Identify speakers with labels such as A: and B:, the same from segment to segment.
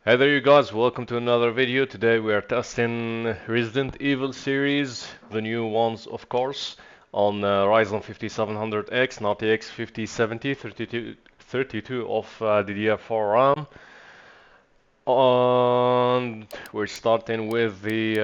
A: Hey there you guys, welcome to another video. Today we are testing Resident Evil series, the new ones of course, on Ryzen 5700X and RTX 5070 32 of DDR4 RAM. And we're starting with the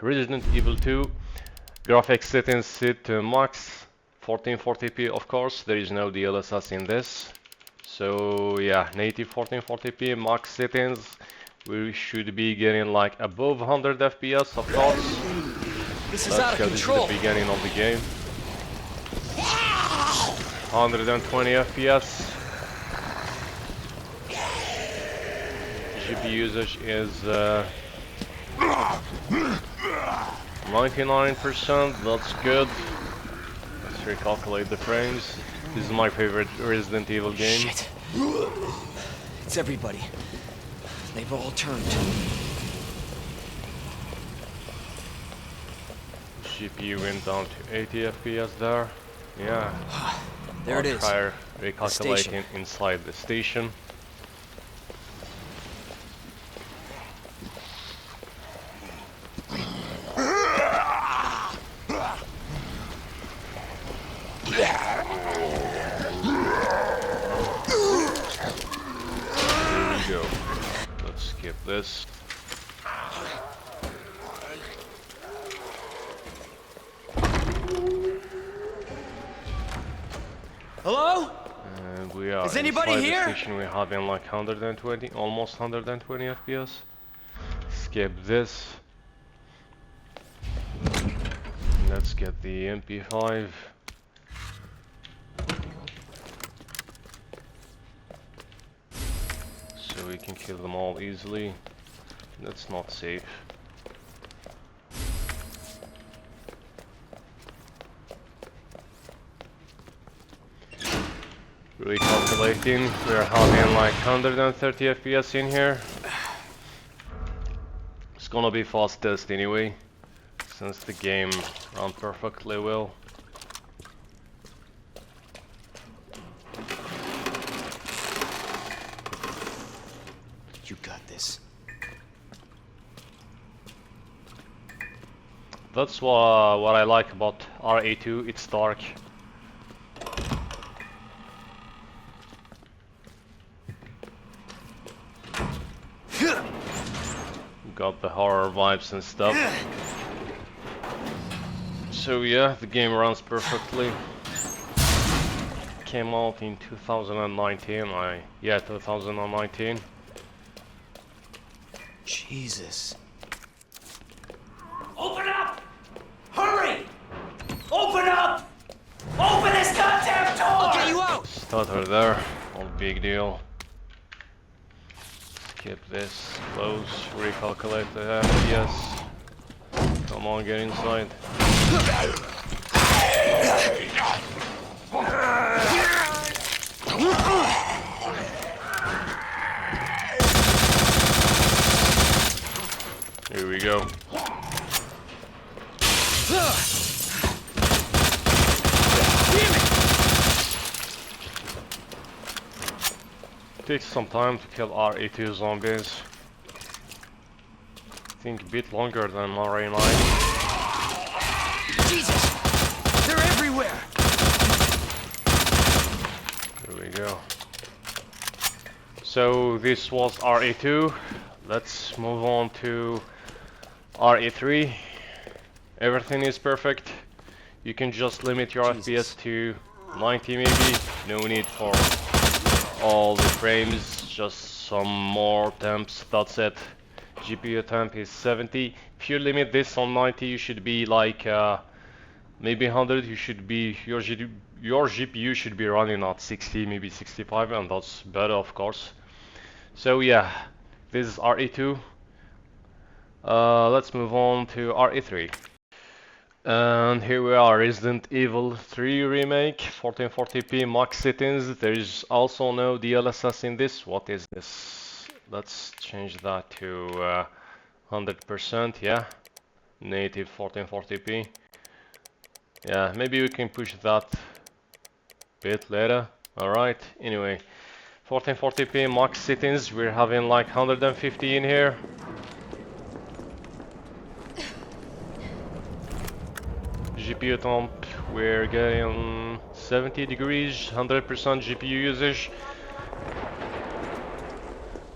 A: Resident Evil 2 graphics settings set to max 1440p of course, there is no DLSS in this. So yeah, native 1440p max settings. We should be getting like above 100 FPS of course.
B: This is out of
A: This is
B: control.
A: the beginning of the game. 120 FPS. GPU usage is 99%. That's good. Let's recalculate the frames. This is my favorite Resident Evil game.
B: Shit. It's everybody. They've all turned.
A: GPU went down to 80 FPS there. Yeah.
B: There it is.
A: Try recalculating inside the station. Go. Let's skip this.
B: Hello?
A: And we are
B: Is anybody
A: inside
B: here?
A: the station. We're having like 120, almost 120 FPS. Skip this. Let's get the MP5. So we can kill them all easily. That's not safe. Recalculating, we're having like 130 FPS in here. It's gonna be fastest anyway, since the game ran perfectly well.
B: You got this.
A: That's what I like about RA2, it's dark. Got the horror vibes and stuff. So yeah, the game runs perfectly. Came out in 2019. 2019.
B: Jesus.
C: Open up! Hurry! Open up! Open this goddamn door!
B: I'll get you out!
A: Stutter there, no big deal. Skip this, close, recalculate the FPS. Come on, get inside. Here we go. Takes some time to kill RA2 zombies. I think a bit longer than RA9.
B: Jesus! They're everywhere!
A: Here we go. So this was RA2. Let's move on to RA3. Everything is perfect. You can just limit your FPS to 90 maybe. No need for all the frames, just some more temps, that's it. GPU temp is 70. If you limit this on 90, you should be like maybe 100. You should be your GPU should be running at 60, maybe 65, and that's better of course. So yeah, this is RE2. Let's move on to RE3. And here we are, Resident Evil 3 Remake, 1440p max settings. There is also no DLSS in this. What is this? Let's change that to 100%, yeah. Native 1440p. Yeah, maybe we can push that a bit later. Alright, anyway. 1440p max settings, we're having like 150 in here. GPU temp, we're getting 70 degrees, 100% GPU usage.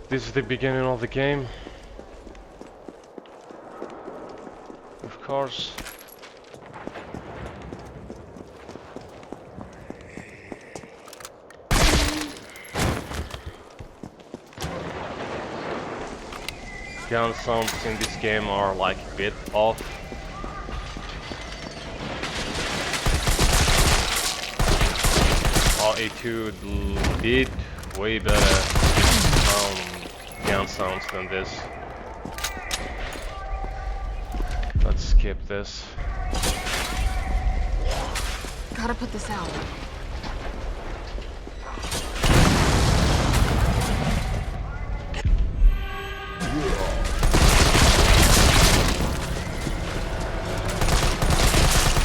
A: This is the beginning of the game. Of course. Gun sounds in this game are like a bit off. RE2 did way better gun sounds than this. Let's skip this.
D: Gotta put this out.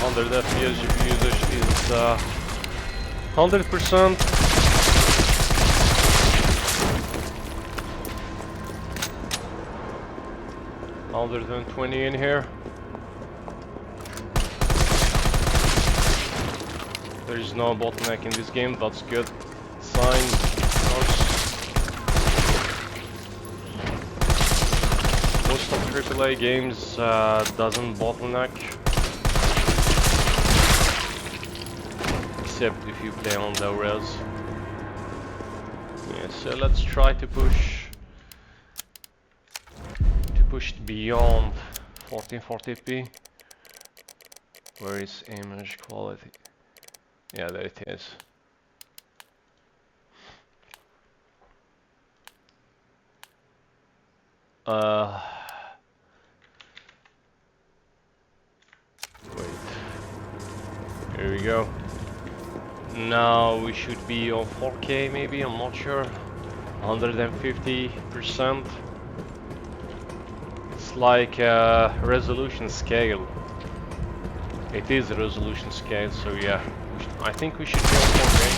A: Under the FPS GPU usage is 100%. Other than 20 in here. There is no bottleneck in this game, that's good sign, of course. Most of AAA games doesn't bottleneck. Except if you play on low res. Yeah, so let's try to push beyond 1440p. Where is image quality? Yeah, there it is. Wait. Here we go. Now we should be on 4K maybe, I'm not sure. 150%. It's like a resolution scale. It is a resolution scale, so yeah. I think we should be on 4K.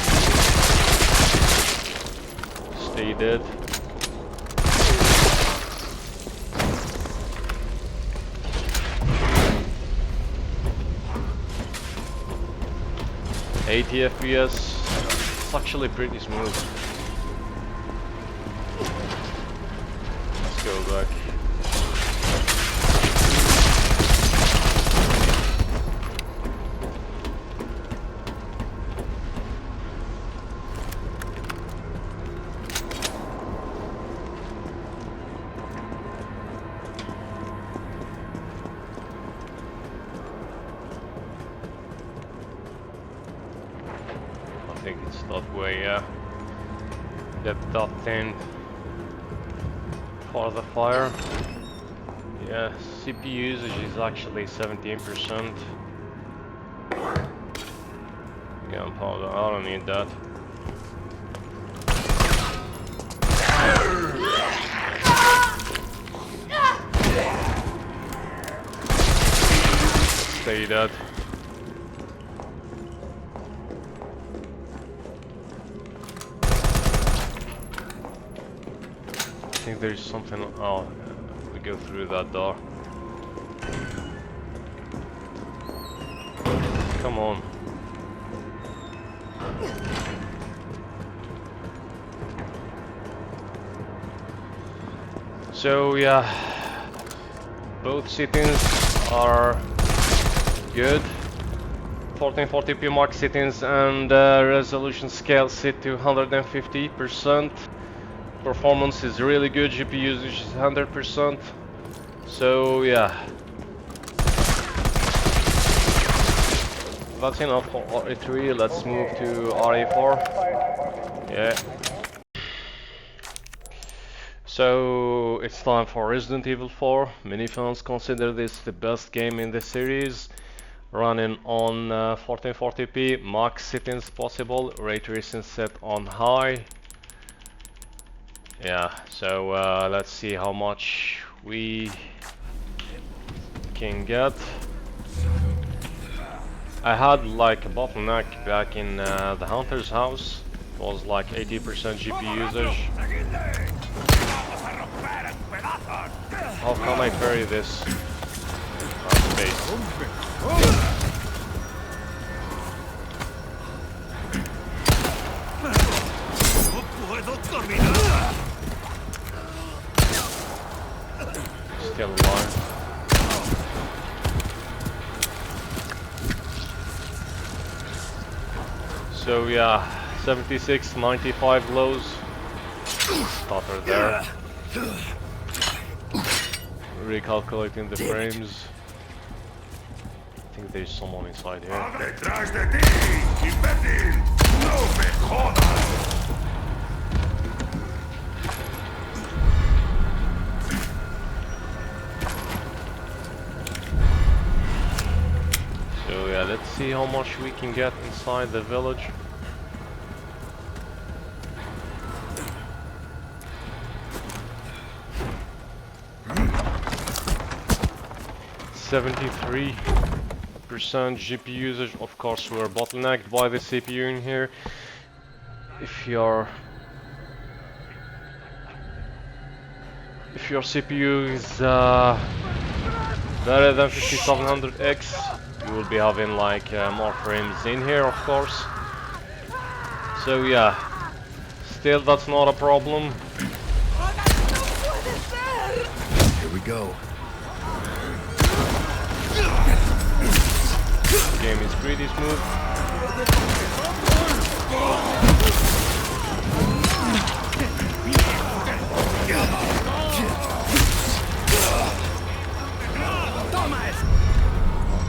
A: Stay dead. $80 FPS, it's actually pretty smooth. Let's go back. I think it's that way, yeah. Depth dot 10 for the fire. Yeah, CPU usage is actually 17%. Gunpowder, I don't need that. Stay dead. I think there's something. Oh, we go through that door. Come on. So yeah, both settings are good. 1440p max settings and resolution scale set to 150%. Performance is really good, GPU usage is 100%. So yeah, that's enough for RE3. Let's move to RE4. Yeah. So it's time for Resident Evil 4. Many fans consider this the best game in the series. Running on 1440p, max settings possible, Raytracing set on high. Yeah, so let's see how much we can get. I had like a bottleneck back in the hunter's house. It was like 80% GPU usage. How can I parry this? Space. Still alive. So yeah, 76, 95 lows. Stutter there. Recalculating the frames. I think there's someone inside here. So yeah, let's see how much we can get inside the village. %73 GPU usage. Of course, we're bottlenecked by the CPU in here. If your CPU is better than 5700X, you will be having like more frames in here, of course. So yeah, still that's not a problem.
E: Here we go.
A: The game is pretty smooth.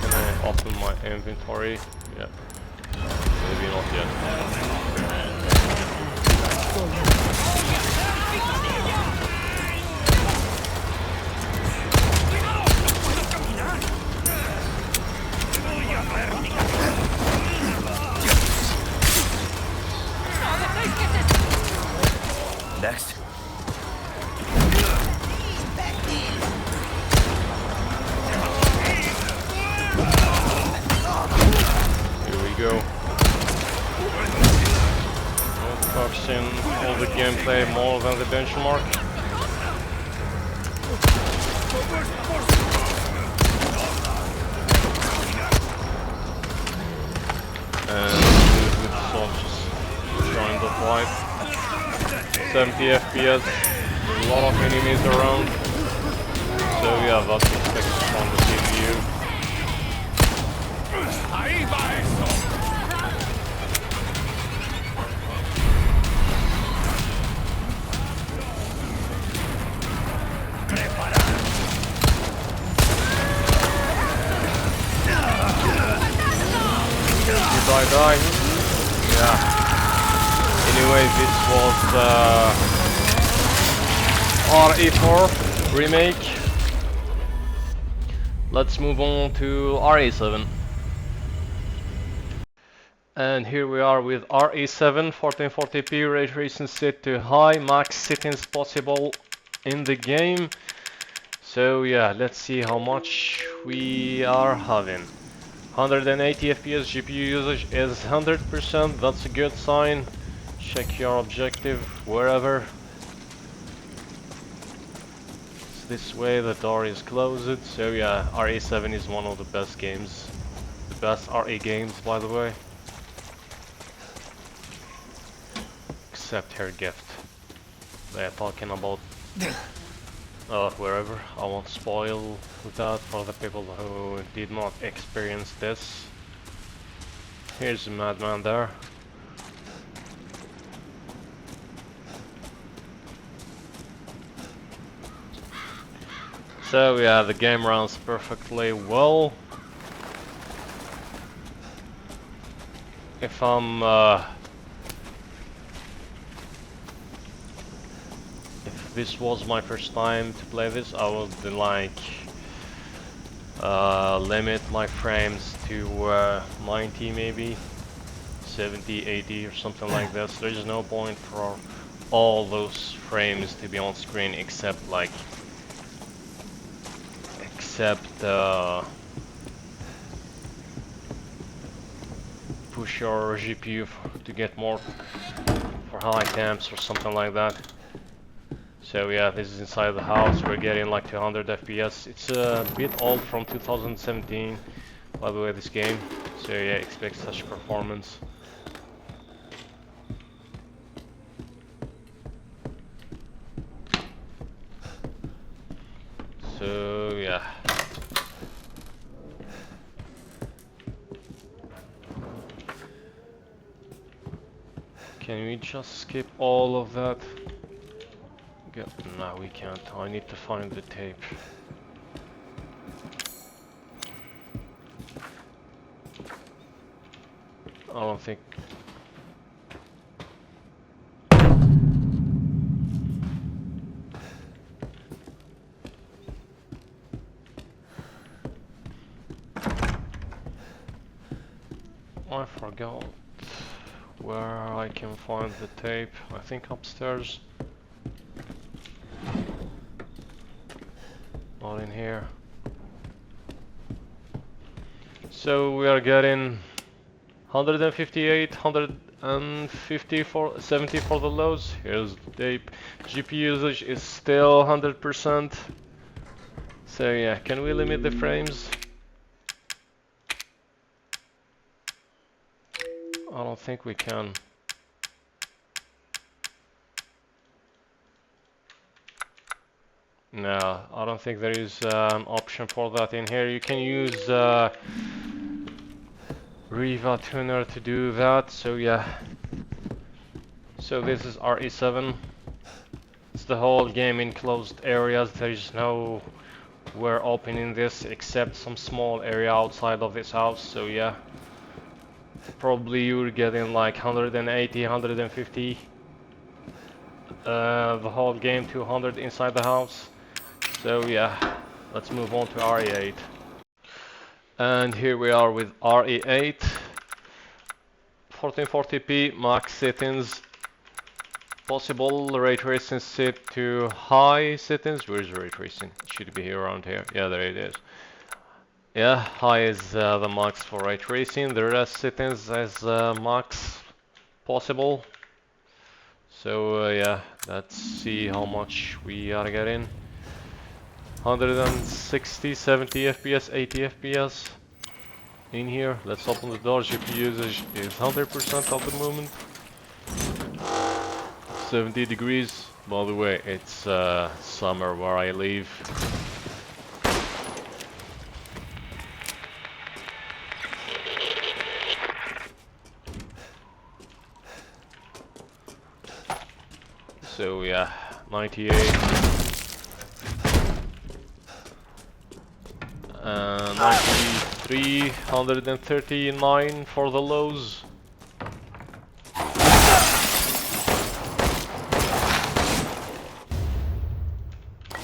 A: Can I open my inventory? Yeah. Maybe not yet.
E: Next.
A: Here we go. Focusing on the gameplay more than the benchmark. And with the soldiers showing the fight. 70 FPS, a lot of enemies around. So yeah, that's expected from the CPU. Did I die? Yeah. Anyway, this was RE4 Remake. Let's move on to RE7. And here we are with RE7 1440p Raytracing set to high, max settings possible in the game. So yeah, let's see how much we are having. 180 FPS GPU usage is 100%, that's a good sign. Check your objective wherever. It's this way, the door is closed. So yeah, RE7 is one of the best games. The best RE games, by the way. Except her gift. They are talking about wherever. I won't spoil that for the people who did not experience this. Here's a madman there. So yeah, the game runs perfectly well. If I'm if this was my first time to play this, I would like limit my frames to 90 maybe, 70, 80 or something like this. There's no point for all those frames to be on screen except push your GPU to get more for high temps or something like that. So yeah, this is inside the house. We're getting like 200 FPS. It's a bit old, from 2017, by the way, this game. So yeah, expect such performance. So yeah. Can we just skip all of that? No, we can't. I need to find the tape. I don't think... I forgot where I can find the tape. I think upstairs. Not in here. So we are getting 158, 150 for 70 for the lows. Here's the tape. GPU usage is still 100%. So yeah, can we limit the frames? I don't think we can. No, I don't think there is an option for that in here. You can use Riva Tuner to do that. So yeah. So this is RE7. It's the whole game in closed areas. There is nowhere open in this except some small area outside of this house. So yeah. Probably you're getting like 180, 150. The whole game 200 inside the house. So yeah, let's move on to RE8. And here we are with RE8. 1440p max settings. Possible Raytracing set to high settings. Where's Raytracing? It should be here, around here. Yeah, there it is. Yeah, high is the max for Raytracing. The rest settings as max possible. So yeah, let's see how much we are getting. 160, 70 FPS, 80 FPS in here. Let's open the door. GPU usage is 100% at the moment. 70 degrees. By the way, it's summer where I live. So yeah, 98. 93, 139 for the lows.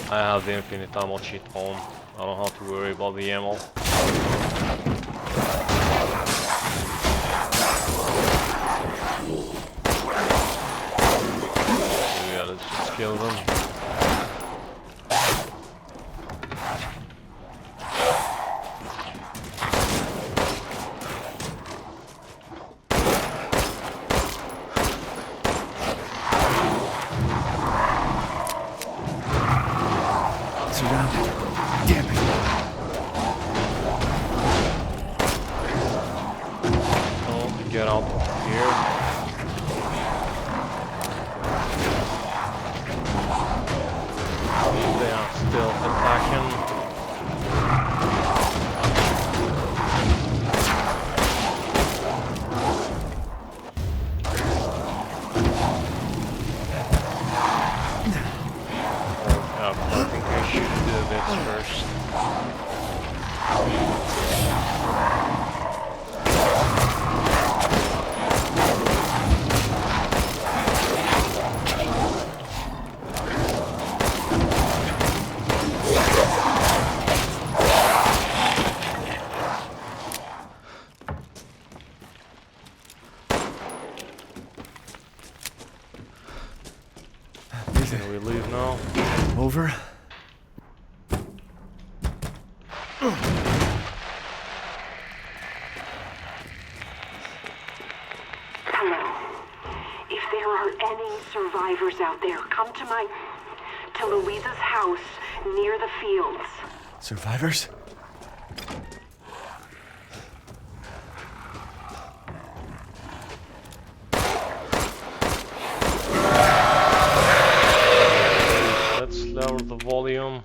A: I have the infinite ammo cheat on. I don't have to worry about the ammo. So yeah, let's just kill them. Get out here. They are still attacking. I think I should do this first. Can we leave now?
E: Over.
F: survivors out there. Come to Louisa's house near the fields.
E: Survivors?
A: Let's lower the volume.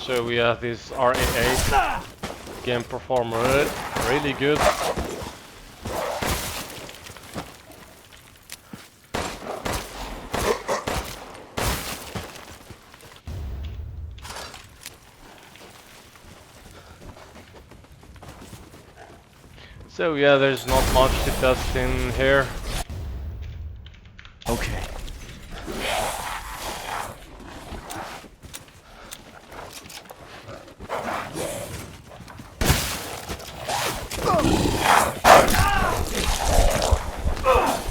A: So we have this RA8 can perform really good. So yeah, there's not much to test in here.
E: Okay.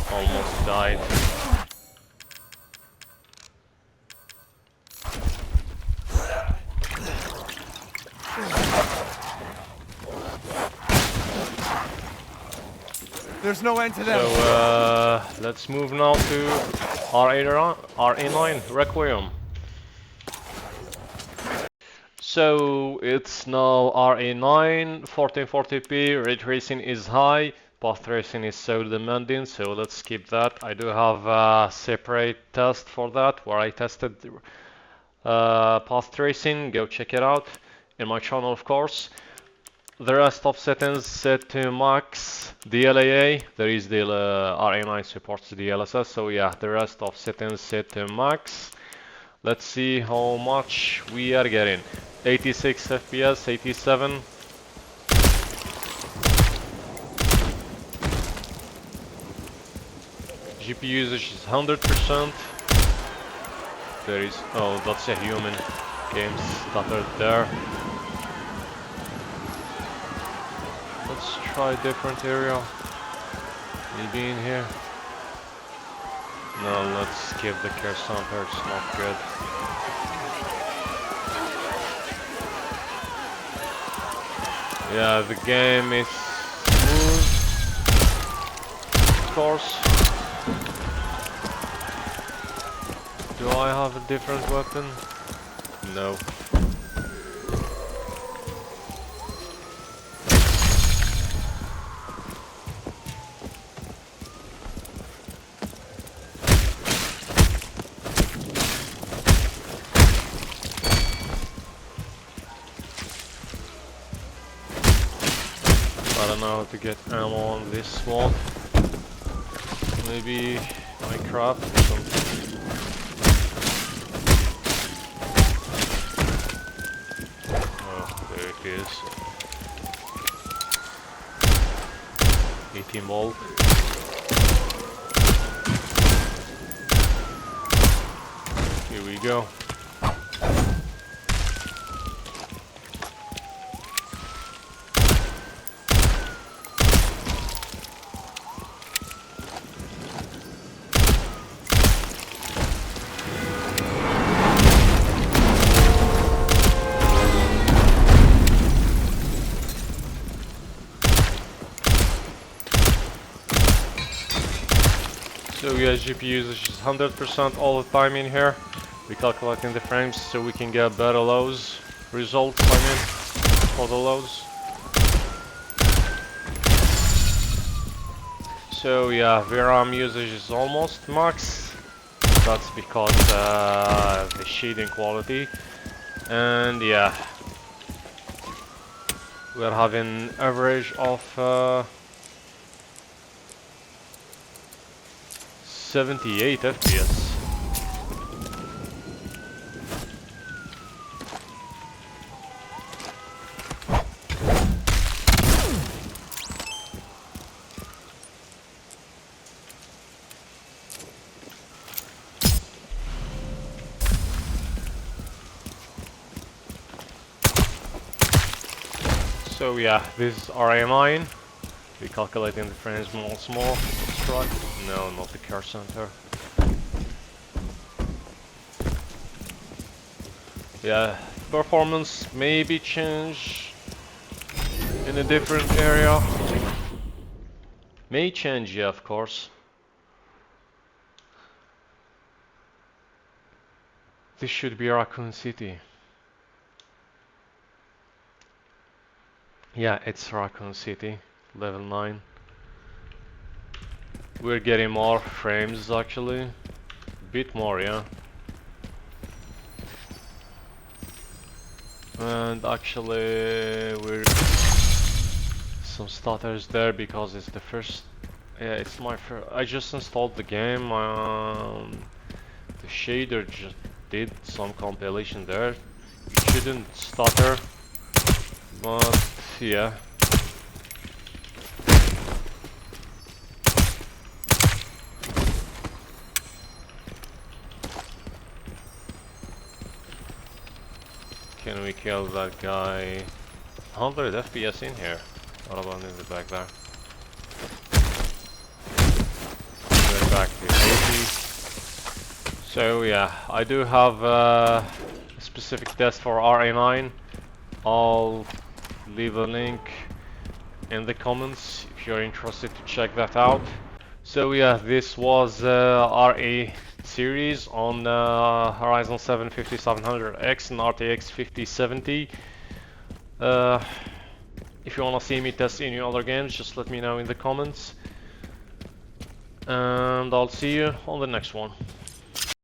A: Almost died.
E: There's no end to them.
A: So let's move now to RA9 Requiem. So it's now RA9, 1440p, ray tracing is high, path tracing is so demanding, so let's skip that. I do have a separate test for that where I tested path tracing, go check it out in my channel of course. The rest of settings set to max, DLAA, there is the RA9 supports DLSS, so yeah, the rest of settings set to max. Let's see how much we are getting. 86 FPS, 87. GPU usage is 100%. There is, oh, that's a human. Games stuttered there. Let's try a different area. Maybe in here. No, let's skip the care center, it's not good. Yeah, the game is smooth, of course. Do I have a different weapon? No. I don't know how to get ammo on this one. Maybe I craft or something. Oh, there it is. 18 volt. Here we go. So yeah, GPU usage is 100% all the time in here. We're calculating the frames so we can get better lows results, I mean, for the lows. So yeah, VRAM usage is almost max. That's because the shading quality. And yeah, we're having average of 78 FPS. So yeah, this is RA9. We're calculating the frames once more. right? No, not the car center. Yeah, performance maybe change in a different area. May change, yeah, of course. This should be Raccoon City. Yeah, it's Raccoon City, level 9. We're getting more frames actually. Bit more, yeah. And actually we're some stutters there because it's the first. Yeah, it's my first. I just installed the game. The shader just did some compilation there. It shouldn't stutter, but yeah. Can we kill that guy? 100 FPS in here. What about in the back there? We're back to 80. So yeah, I do have a specific test for RA9. I'll leave a link in the comments if you're interested to check that out. So yeah, this was RA series on Ryzen 7 5700X and RTX 5070. If you want to see me test any other games, just let me know in the comments. And I'll see you on the next one.